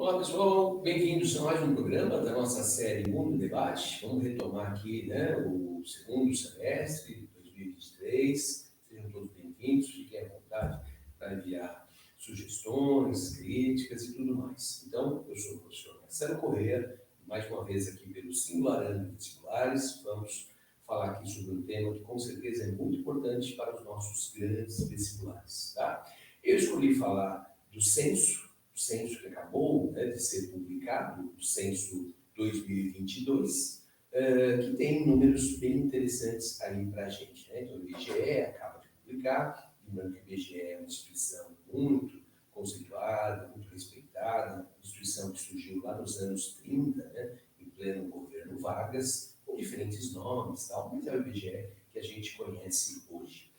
Olá pessoal, bem-vindos a mais um programa da nossa série Mundo Debate. Vamos retomar aqui o segundo semestre de 2023. Sejam todos bem-vindos, fiquem à vontade para enviar sugestões, críticas e tudo mais. Então, eu sou o professor Marcelo Corrêa, mais uma vez aqui pelo Singularando Vestibulares. Vamos falar aqui sobre um tema que com certeza é muito importante para os nossos grandes vestibulares. Tá? Eu escolhi falar do censo que acabou de ser publicado, o censo 2022, que tem números bem interessantes aí para a gente. Né? Então, o IBGE acaba de publicar, lembrando que o IBGE é uma instituição muito conceituada, muito respeitada, uma instituição que surgiu lá nos anos 30, né? Em pleno governo Vargas, com diferentes nomes, tal, mas é o IBGE que a gente conhece hoje.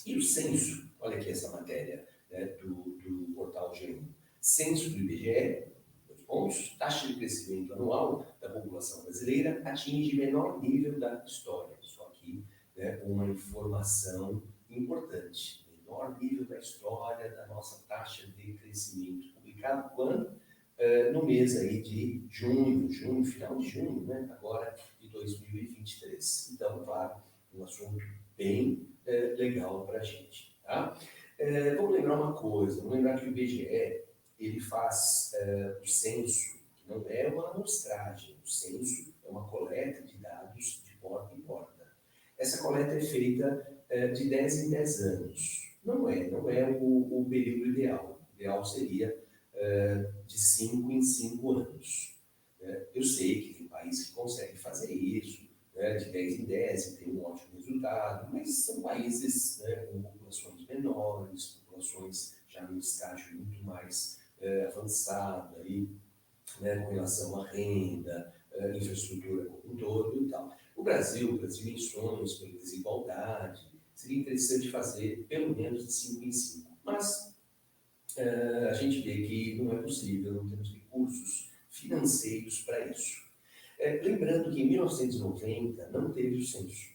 E o censo, olha aqui essa matéria, né, do portal G1. Censo do IBGE, 2 pontos, taxa de crescimento anual da população brasileira atinge menor nível da história. Só aqui, né, uma informação importante. Menor nível da história da nossa taxa de crescimento. Publicado quando? No mês aí de junho, final de junho, né, agora de 2023. Então, claro, um assunto bem legal para a gente. Tá? Vamos lembrar uma coisa, vamos lembrar que o IBGE ele faz o censo, que não é uma amostragem, o censo é uma coleta de dados de porta em porta. Essa coleta é feita de 10 em 10 anos. Não é o período ideal. O ideal seria de 5 em 5 anos. Eu sei que tem países que conseguem fazer isso, né, de 10 em 10 e tem um ótimo resultado, mas são países, né, com populações menores, populações já num estágio muito mais avançado, aí, né, com relação à renda, infraestrutura como um todo e tal. O Brasil em sonhos pela desigualdade, seria interessante fazer pelo menos de 5 em 5, mas a gente vê que não é possível, não temos recursos financeiros para isso. Lembrando que em 1990 não teve o censo.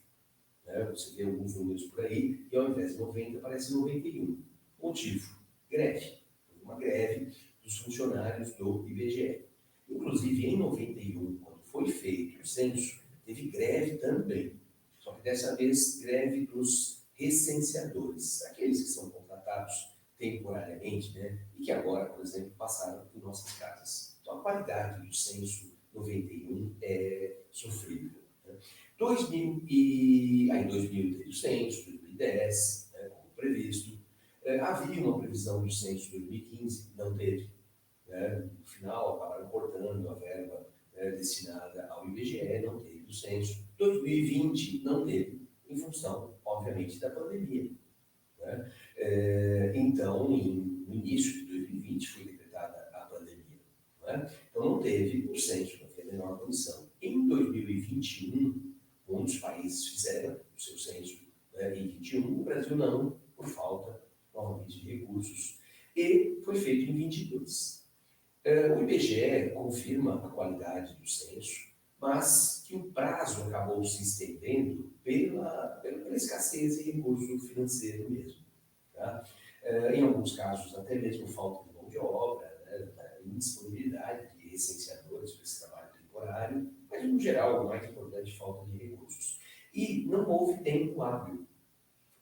Né? Você vê alguns números por aí, e ao invés de 90 aparece 91. Motivo? Greve. Uma greve dos funcionários do IBGE. Inclusive, em 91, quando foi feito o censo, teve greve também. Só que dessa vez, greve dos recenseadores, aqueles que são contratados temporariamente, né? E que agora, por exemplo, passaram por nossas casas. Então, a qualidade do censo 91 é sofrível. Né? 2000 em 2000 teve o censo, 2010, né, como previsto. Havia uma previsão do censo de 2015, não teve. Né? No final, acabaram cortando a verba destinada ao IBGE, não teve o censo. 2020 não teve, em função, obviamente, da pandemia. Né? Então, no início de 2020 foi decretada a pandemia. Né? Então, não teve o censo, não teve a menor condição. Em 2021, muitos países fizeram o seu censo, né, em 2021, o Brasil não, por falta, novamente, de recursos. E foi feito em 2022. O IBGE confirma a qualidade do censo, mas que o prazo acabou se estendendo pela escassez de recurso financeiro mesmo. Tá? Em alguns casos, até mesmo falta de mão de obra, né, indisponibilidade de recenseadores para esse trabalho temporário, mas, no geral, o mais importante, falta de recursos. E não houve tempo hábil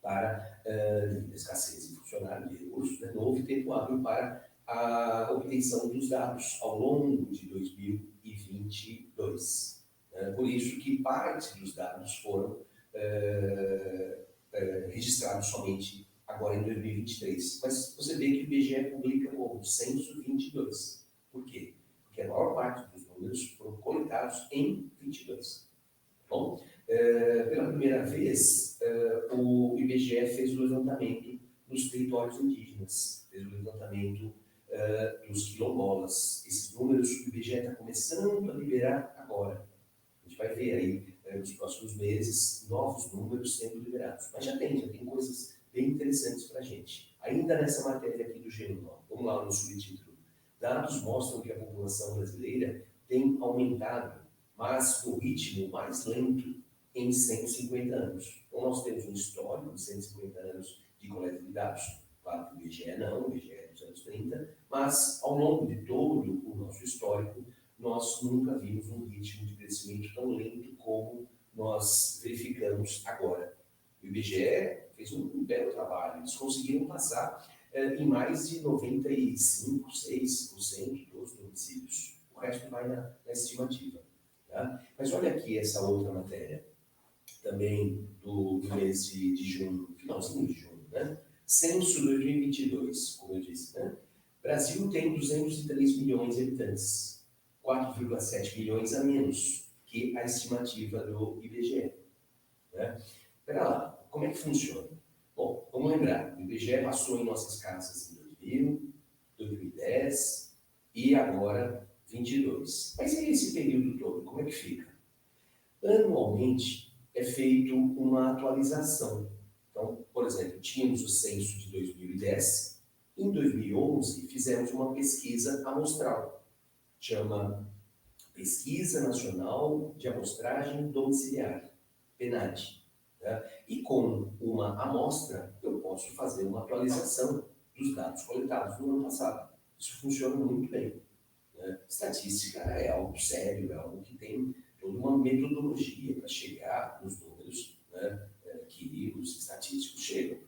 para, devido à escassez de funcionários, de recursos, né, não houve tempo hábil para a obtenção dos dados ao longo de 2022. Por isso que parte dos dados foram registrados somente agora em 2023. Mas você vê que o IBGE publica o censo 22. Por quê? Porque a maior parte dos números foram coletados em 22. Bom, pela primeira vez, o IBGE fez o levantamento dos territórios indígenas, fez o levantamento dos quilombolas. Esses números o IBGE está começando a liberar agora. A gente vai ver aí, nos próximos meses, novos números sendo liberados. Mas já tem coisas bem interessantes para a gente. Ainda nessa matéria aqui do G1, vamos lá no subtítulo. Dados mostram que a população brasileira tem aumentado, mas no ritmo mais lento em 150 anos. Então, nós temos um histórico de 150 anos de coleta de dados. Claro que o IBGE não, o IBGE é dos anos 30, mas ao longo de todo o nosso histórico, nós nunca vimos um ritmo de crescimento tão lento como nós verificamos agora. O IBGE fez um belo trabalho, eles conseguiram passar em mais de 95, 6% dos domicílios. O resto vai na estimativa. Tá? Mas olha aqui essa outra matéria, também do mês de junho, finalzinho de junho, né? Censo 2022, como eu disse, né? Brasil tem 203 milhões de habitantes, 4,7 milhões a menos que a estimativa do IBGE. Né? Espera lá, como é que funciona? Bom, vamos lembrar, o IBGE passou em nossas casas em 2000, 2010 e agora 22. Mas e esse período todo, como é que fica? Anualmente é feito uma atualização. Então, por exemplo, tínhamos o censo de 2010, em 2011 fizemos uma pesquisa amostral, chama Pesquisa Nacional de Amostragem Domiciliar, PNAD. Né? E com uma amostra, eu posso fazer uma atualização dos dados coletados no ano passado. Isso funciona muito bem. Né? Estatística é algo sério, é algo que tem toda uma metodologia para chegar nos números, né, que os estatísticos chegam.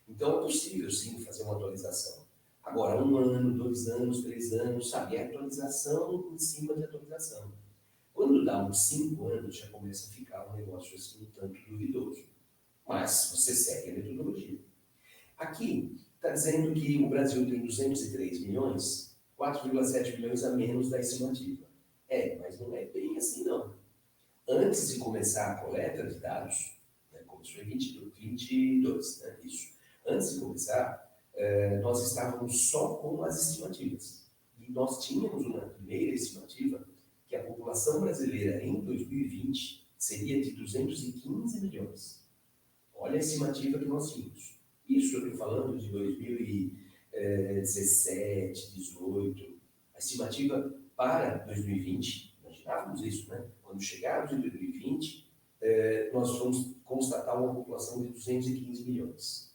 Então é possível, sim, fazer uma atualização. Agora, 1 ano, 2 anos, 3 anos, sabe? É atualização em cima de atualização. Quando dá uns 5 anos, já começa a ficar um negócio assim um tanto duvidoso. Mas você segue a metodologia. Aqui está dizendo que o Brasil tem 203 milhões, 4,7 milhões a menos da estimativa. Mas não é bem assim não. Antes de começar a coleta de dados, né, começou em 22, né, isso. Antes de começar, nós estávamos só com as estimativas. E nós tínhamos uma primeira estimativa que a população brasileira em 2020 seria de 215 milhões. Olha a estimativa que nós tínhamos. Isso eu estou falando de 2017, 18. A estimativa para 2020, imaginávamos isso, né? Quando chegarmos em 2020, nós vamos constatar uma população de 215 milhões.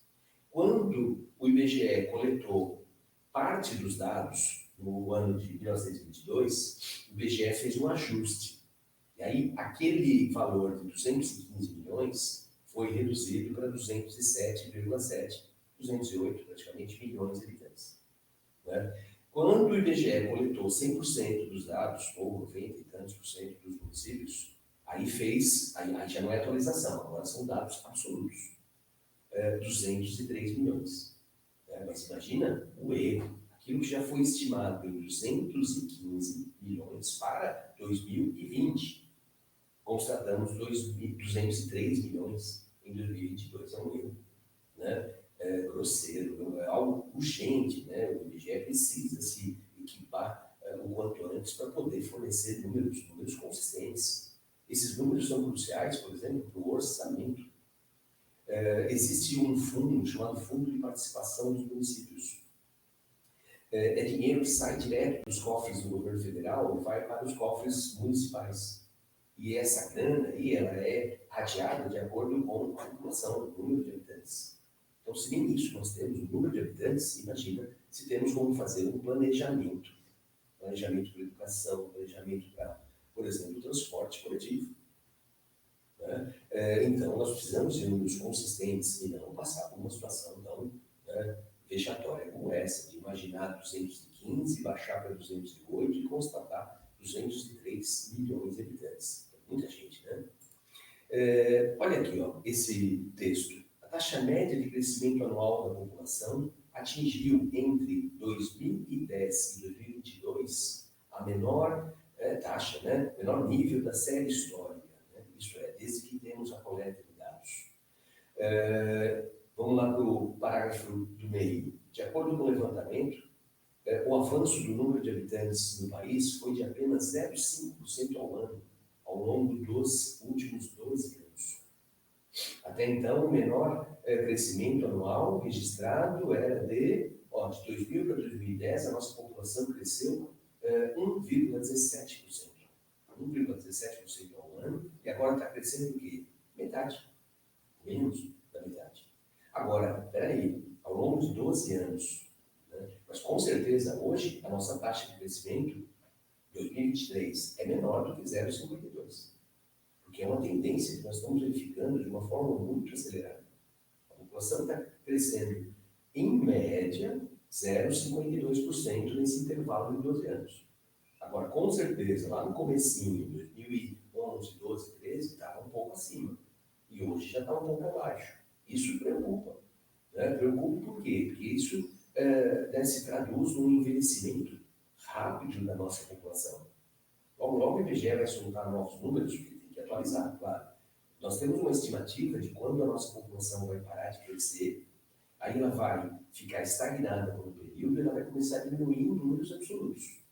Quando o IBGE coletou parte dos dados no ano de 1922, o IBGE fez um ajuste. E aí, aquele valor de 215 milhões foi reduzido para 207,7, 208 praticamente milhões de habitantes. Né? Quando o IBGE coletou 100% dos dados, ou 90 e tantos por cento dos municípios, aí já não é atualização, agora são dados absolutos. 203 milhões. Mas imagina o erro, aquilo que já foi estimado em 215 milhões para 2020. Constatamos 203 milhões em 2022. É um erro, né? Grosseiro, é algo urgente. Né? O IBGE precisa se equipar o quanto antes para poder fornecer números consistentes. Esses números são cruciais, por exemplo, para o orçamento. Existe um fundo chamado Fundo de Participação dos Municípios. É dinheiro que sai direto dos cofres do governo federal e vai para os cofres municipais. E essa grana aí, ela é rateada de acordo com a população, o número de habitantes. Então, se nem isso nós temos o número de habitantes, imagina se temos como fazer um planejamento. Planejamento para educação, planejamento para, por exemplo, o transporte coletivo. Né? Então, nós precisamos de números consistentes e não passar por uma situação tão vexatória como essa, de imaginar 215, baixar para 208 e constatar 203 milhões de habitantes. Muita gente, né? Olha aqui, ó, esse texto. A taxa média de crescimento anual da população atingiu entre 2010 e 2022 a menor taxa, né? Menor nível da série histórica. Né? Isso é, desde que temos a coleta de dados. Vamos lá para o parágrafo do meio. De acordo com o levantamento, o avanço do número de habitantes no país foi de apenas 0,5% ao ano, ao longo dos últimos 12 anos. Até então, o menor crescimento anual registrado era de 2000 para 2010, a nossa população cresceu 1,17%. 1,17% ao ano, e agora está crescendo o quê? Metade. Menos da metade. Agora, espera aí, ao longo de 12 anos, Mas com certeza, hoje, a nossa taxa de crescimento, 2023, é menor do que 0,52. Porque é uma tendência que nós estamos verificando de uma forma muito acelerada. A população está crescendo, em média, 0,52% nesse intervalo de 12 anos. Agora, com certeza, lá no comecinho, 2011, 12, 13, estava um pouco acima. E hoje já está um pouco abaixo. Isso preocupa. Né? Preocupa por quê? Porque isso se traduz num envelhecimento rápido da nossa população. Logo, logo o IBGE vai soltar novos números, que tem que atualizar, claro. Nós temos uma estimativa de quando a nossa população vai parar de crescer, aí ela vai ficar estagnada por um período e ela vai começar a diminuir em números absolutos.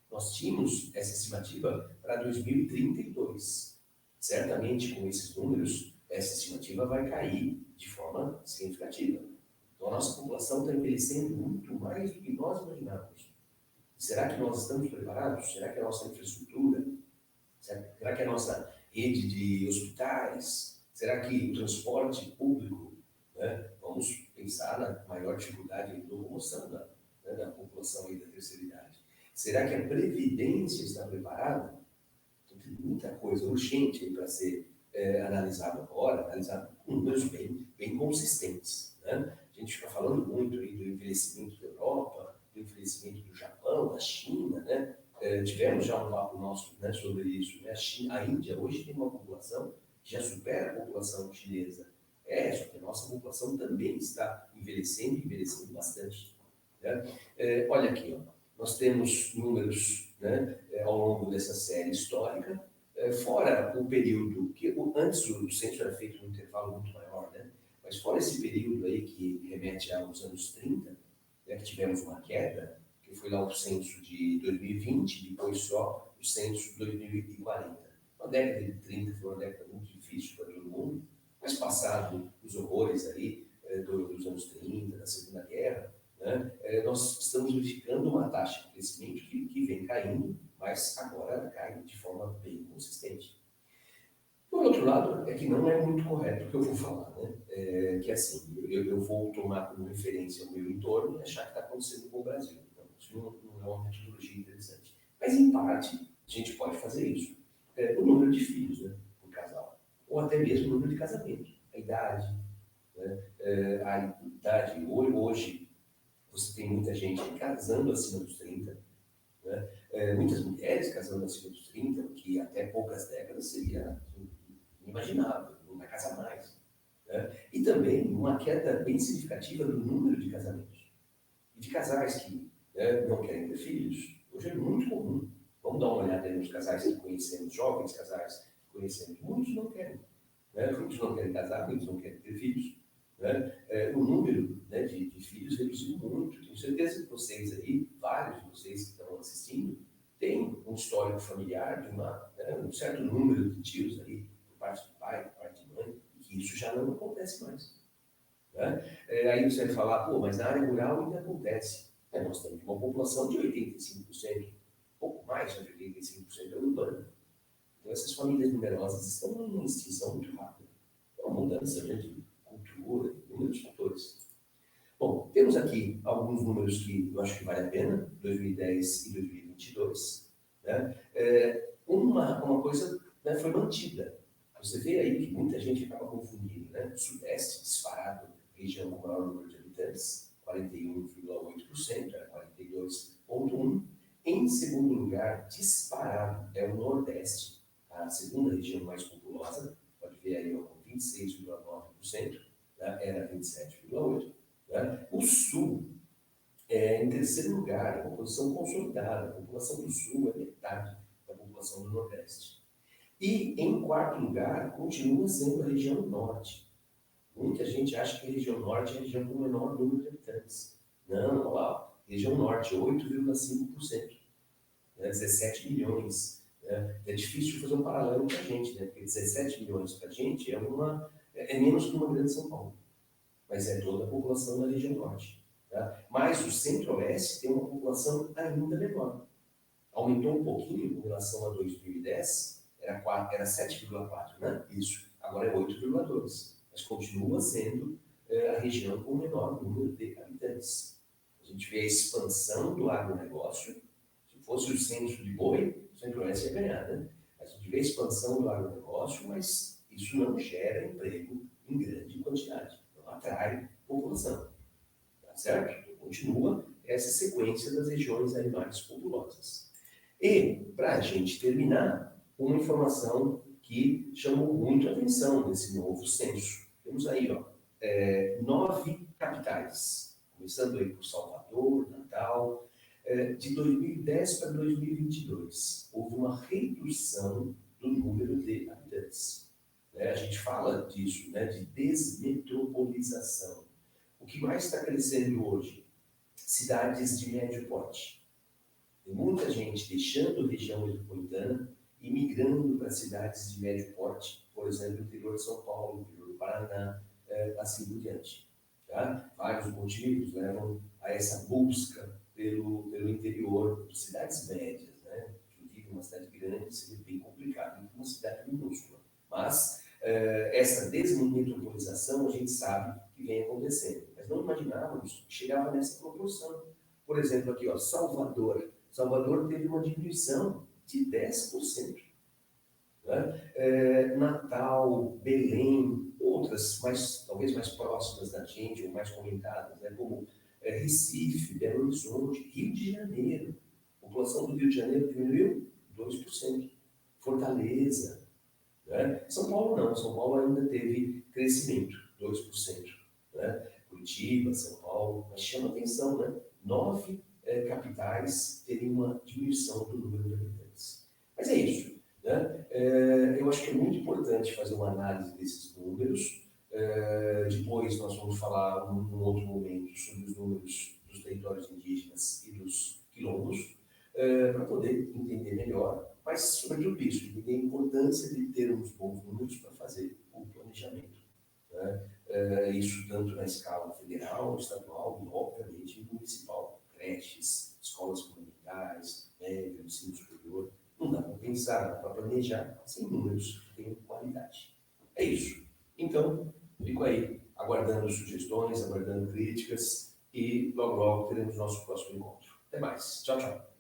Nós tínhamos essa estimativa para 2032. Certamente, com esses números, essa estimativa vai cair de forma significativa. Então, a nossa população está envelhecendo muito mais do que nós imaginávamos. Será que nós estamos preparados? Será que a nossa infraestrutura? Será que a nossa rede de hospitais? Será que o transporte público? Né? Vamos pensar na maior dificuldade de locomoção da população aí da terceira idade. Será que a Previdência está preparada? Então, tem muita coisa urgente para ser analisada agora, analisada com números bem consistentes. Né? A gente fica falando muito aí do envelhecimento da Europa, do envelhecimento do Japão, da China, né? Tivemos já um papo nosso, né, sobre isso. Né? A Índia hoje tem uma população que já supera a população chinesa. Só que a nossa população também está envelhecendo bastante. Né? Olha aqui, ó, nós temos números, né, ao longo dessa série histórica, fora o período, que antes o censo era feito num intervalo muito maior, né? Mas fora esse período aí que remete aos anos 30, né, que tivemos uma queda, que foi lá o censo de 2020, depois só o censo de 2040. A década de 30 foi uma década muito difícil para todo mundo, mas passado os horrores aí dos anos 30, da Segunda Guerra, né, nós estamos verificando uma taxa de crescimento que vem caindo, mas agora ela cai de forma bem consistente. Por outro lado, é que não é muito correto o que eu vou falar, né? Que assim, eu vou tomar como referência o meu entorno e achar que está acontecendo com o Brasil. Então, isso não é uma metodologia interessante. Mas, em parte, a gente pode fazer isso. O número de filhos, né, por casal. Ou até mesmo o número de casamento. A idade. Né? A idade, hoje, você tem muita gente casando acima dos 30, né? Muitas mulheres casando acima dos 30, o que até poucas décadas seria inimaginável, não vai casar mais. Né? E também uma queda bem significativa no número de casamentos. E de casais que não querem ter filhos, hoje é muito comum. Vamos dar uma olhada nos casais que conhecemos, jovens casais que conhecemos. Muitos não querem. Né? Muitos não querem casar, muitos não querem ter filhos. Né? O número, né, de filhos reduziu muito. Tenho certeza que vocês aí, vários de vocês que estão assistindo, têm um histórico familiar de um certo número de tios aí, por parte do pai, por parte de mãe, e que isso já não acontece mais. Né? Aí você vai falar, pô, mas na área rural ainda acontece. Nós temos uma população de 85%, pouco mais de 85% é urbana. Então essas famílias numerosas estão em extinção muito rápida. É uma mudança, né, de cultura, inúmeros fatores. Bom, temos aqui alguns números que eu acho que vale a pena, 2010 e 2022. Né? Uma coisa, né, foi mantida. Você vê aí que muita gente acaba confundindo, né? O Sudeste, disparado, região com maior número de habitantes, 41,8%, era 42,1%. Em segundo lugar, disparado, é o Nordeste, a segunda região mais populosa, pode ver aí, ó, com 26,9%, né? Era 27,8%. Né? O Sul, em terceiro lugar, é uma posição consolidada. A população do Sul é metade da população do Nordeste. E, em quarto lugar, continua sendo a região Norte. Muita gente acha que a região Norte é a região com o menor número de habitantes. Não, olha lá, região Norte, 8,5%. Né? 17 milhões. Né? É difícil fazer um paralelo para a gente, né? Porque 17 milhões para a gente é menos que uma grande São Paulo. Mas é toda a população da região Norte. Tá? Mas o Centro-Oeste tem uma população ainda menor. Aumentou um pouquinho em relação a 2010, era 7,4, né? Isso. Agora é 8,2. Mas continua sendo a região com o menor número de habitantes. gente vê a expansão do agronegócio. Se fosse o censo de boi, o Centro-Oeste ia ganhar, né? A gente vê a expansão do agronegócio, mas isso não gera emprego em grande quantidade, não atrai população, tá certo? Então, continua essa sequência das regiões aí mais populosas. E, para a gente terminar, uma informação que chamou muito a atenção nesse novo censo. Temos aí, ó, 9 capitais, começando aí por Salvador, Natal. De 2010 para 2022, houve uma redução do número de habitantes. A gente fala disso, né, de desmetropolização. O que mais está crescendo hoje? Cidades de médio porte. Tem muita gente deixando a região metropolitana e migrando para cidades de médio porte, por exemplo, interior de São Paulo, interior do Paraná, assim por diante. Tá? Vários motivos levam a essa busca pelo interior, por cidades médias. Né? Quem vive em uma cidade grande seria bem complicado, uma cidade minúscula. Mas essa desmetropolização a gente sabe que vem acontecendo. Mas não imaginávamos que chegava nessa proporção. Por exemplo, aqui, ó, Salvador. Salvador teve uma diminuição de 10%. Né? Natal, Belém, outras talvez mais próximas da gente, ou mais comentadas, né? Como Recife, Belo Horizonte, Rio de Janeiro. A população do Rio de Janeiro diminuiu 2%. Fortaleza. Né? São Paulo não, São Paulo ainda teve crescimento, 2%. Né? Curitiba, São Paulo, mas chama atenção, né? 9 capitais terem uma diminuição do número de habitantes. Mas é isso. Né? Eu acho que é muito importante fazer uma análise desses números. Depois nós vamos falar num outro momento sobre os números dos territórios indígenas e dos quilombos, para poder entender melhor, mas sobretudo isso, entender a importância de termos bons números para fazer o planejamento. Né? Isso tanto na escala federal, estadual e, obviamente, municipal. Creches, escolas comunitárias, médio, ensino superior. Não dá para pensar, dá para planejar sem números que tenham qualidade. É isso. Então, fico aí aguardando sugestões, aguardando críticas e logo logo teremos nosso próximo encontro. Até mais. Tchau, tchau.